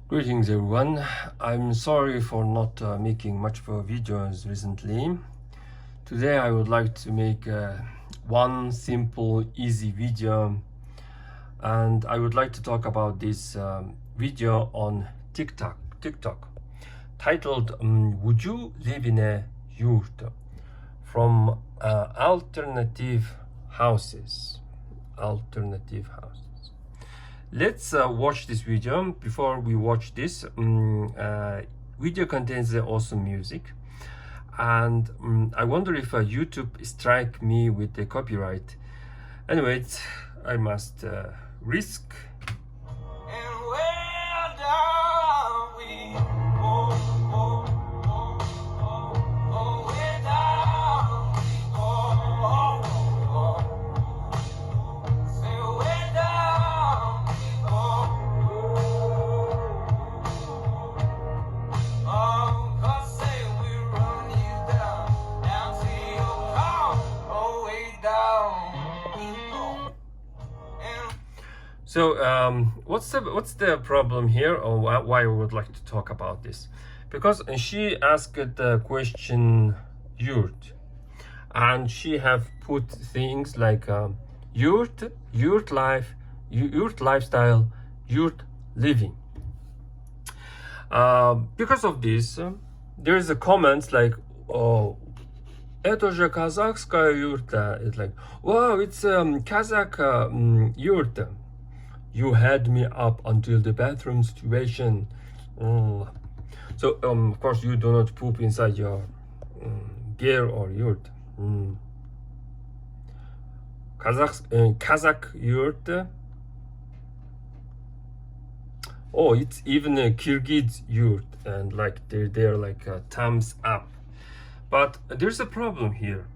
Greetings everyone. I'm sorry for not making much of videos recently. Today I would like to make one simple easy video, and I would like to talk about this video on TikTok titled Would you live in a yurt? From alternative houses. Let's watch this video. Before we watch this, video contains awesome music, and I wonder if YouTube strike me with the copyright. Anyways, I must risk. And where down we go, where down we go, say where down we go, 'cause say we run you down to your car, way down we go. So what's the problem here, or why I would like to talk about this? Because she asked the question yurt, and she have put things like yurt life, yurt lifestyle, yurt living. Because of this, there is a comments like, oh, это же казахская юрта. It's like, wow, it's Kazakh yurt. You had me up until the bathroom situation. So of course you do not poop inside your ger or yurt. Kazakh yurt. Oh, it's even a Kyrgyz yurt, and like they're like thumbs up. But there's a problem here.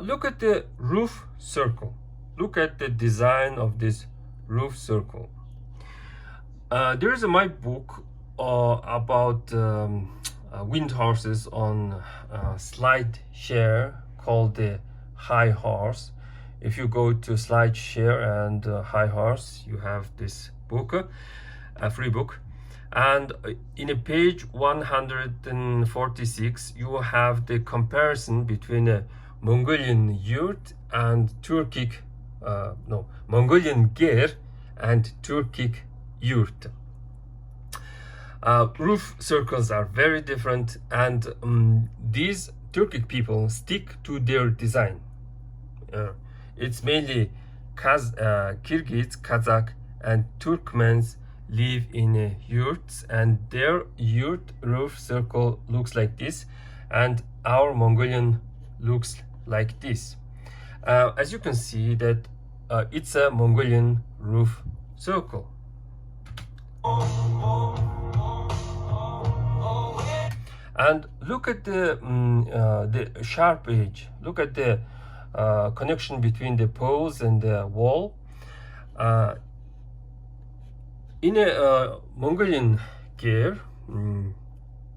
Look at the roof circle. Look at the design of this roof circle. There is my book about wind horses on SlideShare called the High Horse. If you go to SlideShare and High Horse, you have this book, a free book. And in a page 146, you have the comparison between a Mongolian yurt and Mongolian ger and Turkic yurt. Roof circles are very different, and these Turkic people stick to their design. It's mainly Kyrgyz, Kazakh, and Turkmens live in yurts, and their yurt roof circle looks like this, and our Mongolian looks like this. As you can see that it's a Mongolian roof circle. And look at the sharp edge. Look at the connection between the poles and the wall. In a Mongolian ger,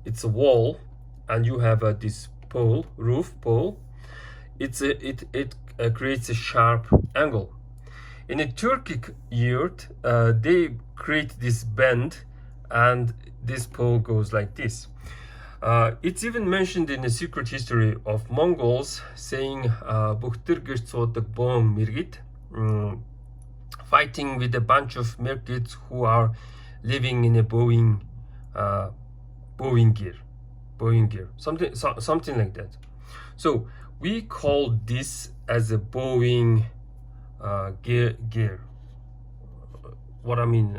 it's a wall, and you have this pole, roof pole. It creates a sharp angle. In a Turkic yurt, they create this bend, and this pole goes like this. It's even mentioned in the secret history of Mongols, saying fighting with a bunch of merkids who are living in a bowing gear, something like that. So we call this as a bowing gear. What I mean,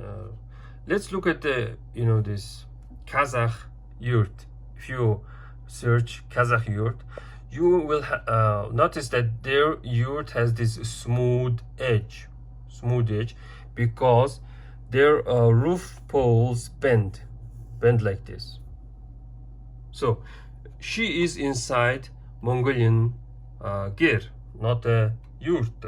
let's look at the this Kazakh yurt. If you search Kazakh yurt, you will notice that their yurt has this smooth edge, because their roof poles bend like this. So she is inside Mongolian ger, not a yurt.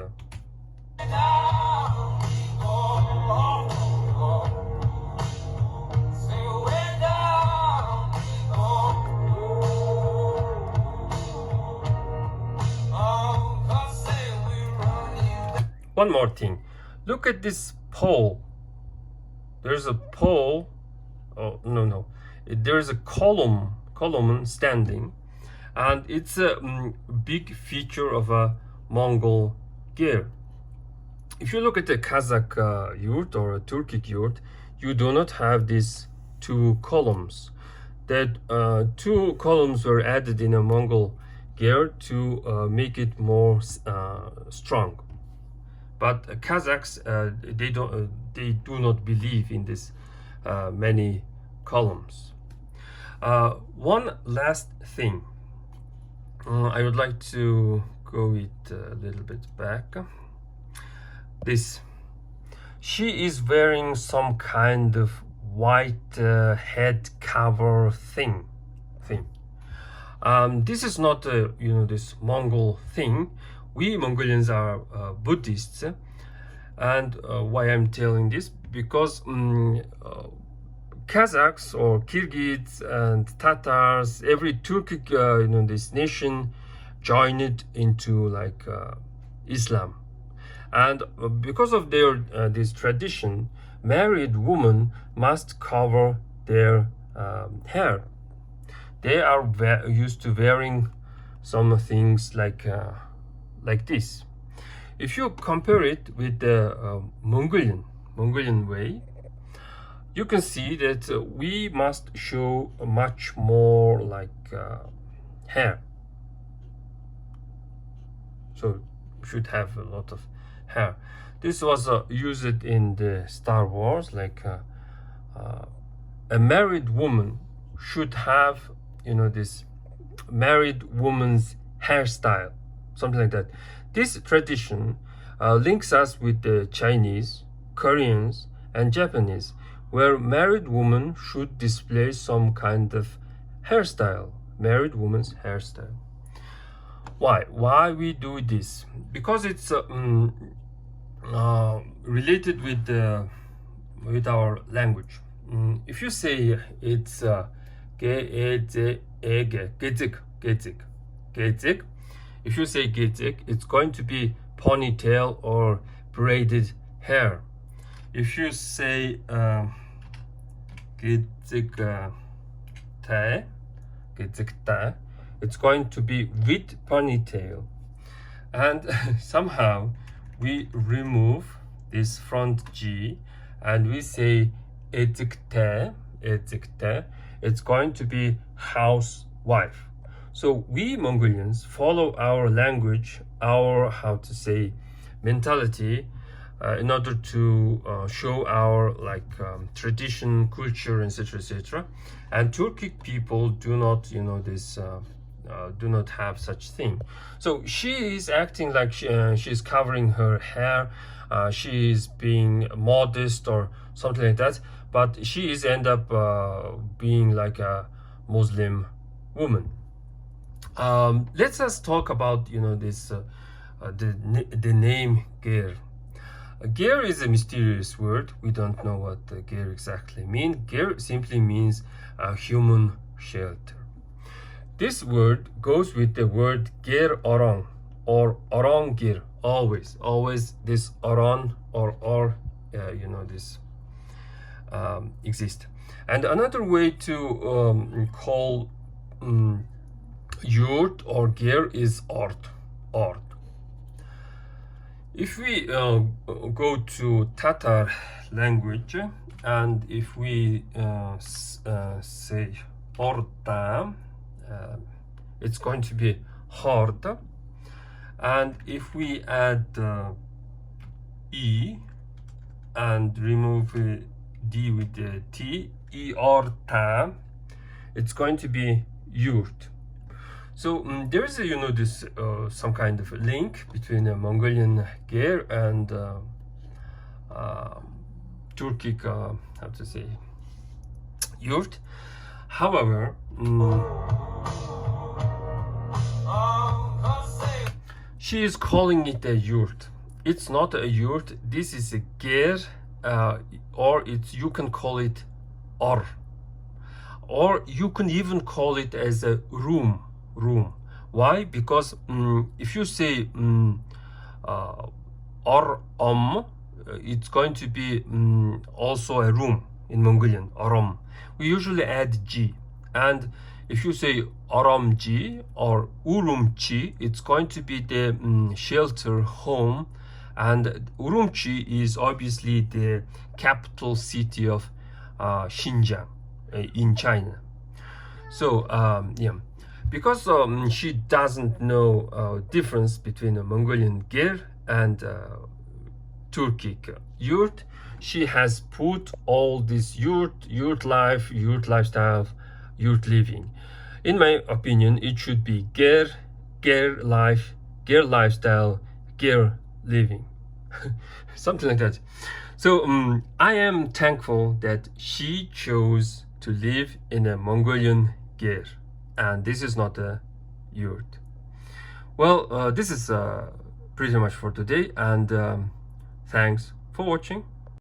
One more thing, Look at this pole. There's a pole. Oh, no. There's a column standing, and it's a big feature of a Mongol Ger. If you look at the Kazakh yurt or a Turkic yurt, you do not have these two columns. That two columns were added in a Mongol Ger to make it more strong. But Kazakhs, they do not believe in this many columns. One last thing, I would like to go it a little bit back. This, she is wearing some kind of white head cover thing. This is not this Mongol thing. We Mongolians are Buddhists, and why I'm telling this, because Kazakhs or Kyrgyz and Tatars, every Turkic this nation joined into like Islam, and because of their this tradition, married women must cover their hair. They are used to wearing some things like this. If you compare it with the Mongolian way, you can see that we must show much more like hair. So we should have a lot of hair. This was used in the Star Wars, like a married woman should have this married woman's hairstyle, something like that. This tradition links us with the Chinese, Koreans, and Japanese, where married women should display some kind of hairstyle, married woman's hairstyle. Why we do this? Because it's related with our language. If you say it's gezik, if you say gezik, it's going to be ponytail or braided hair. If you say gezik te, it's going to be with ponytail. And somehow we remove this front G and we say ezikte, it's going to be housewife. So we Mongolians follow our language, our mentality, in order to show our tradition, culture, etc. And Turkic people do not do not have such thing. So she is acting like she's covering her hair, she is being modest or something like that, but she is end up being like a Muslim woman. Let's us talk about this the name Ger. Ger is a mysterious word. We don't know what Ger exactly means. Ger simply means a human shelter. This word goes with the word Ger Orang or Orang Ger. Always this Oran or this exist. And another way to call yurt or ger is ort. If we go to Tatar language, and if we say orta, it's going to be hord. And if we add e and remove d with the t, orta, it's going to be yurt. So there is this some kind of link between a Mongolian ger and Turkic yurt. However, she is calling it a yurt. It's not a yurt. This is a ger, or you can call it or you can even call it as a room. Why? Because if you say or it's going to be also a room in Mongolian, Urum. We usually add G. And if you say Urum-ji or Urum-ji, it's going to be the shelter, home. And Urum-ji is obviously the capital city of Xinjiang in China. So yeah, because she doesn't know difference between a Mongolian Ger and Turkic yurt, she has put all this yurt life, yurt lifestyle, yurt living. In my opinion, it should be Ger life, Ger lifestyle, Ger living. Something like that. So I am thankful that she chose to live in a Mongolian Ger, and this is not a yurt. Well, this is pretty much for today, and thanks for watching.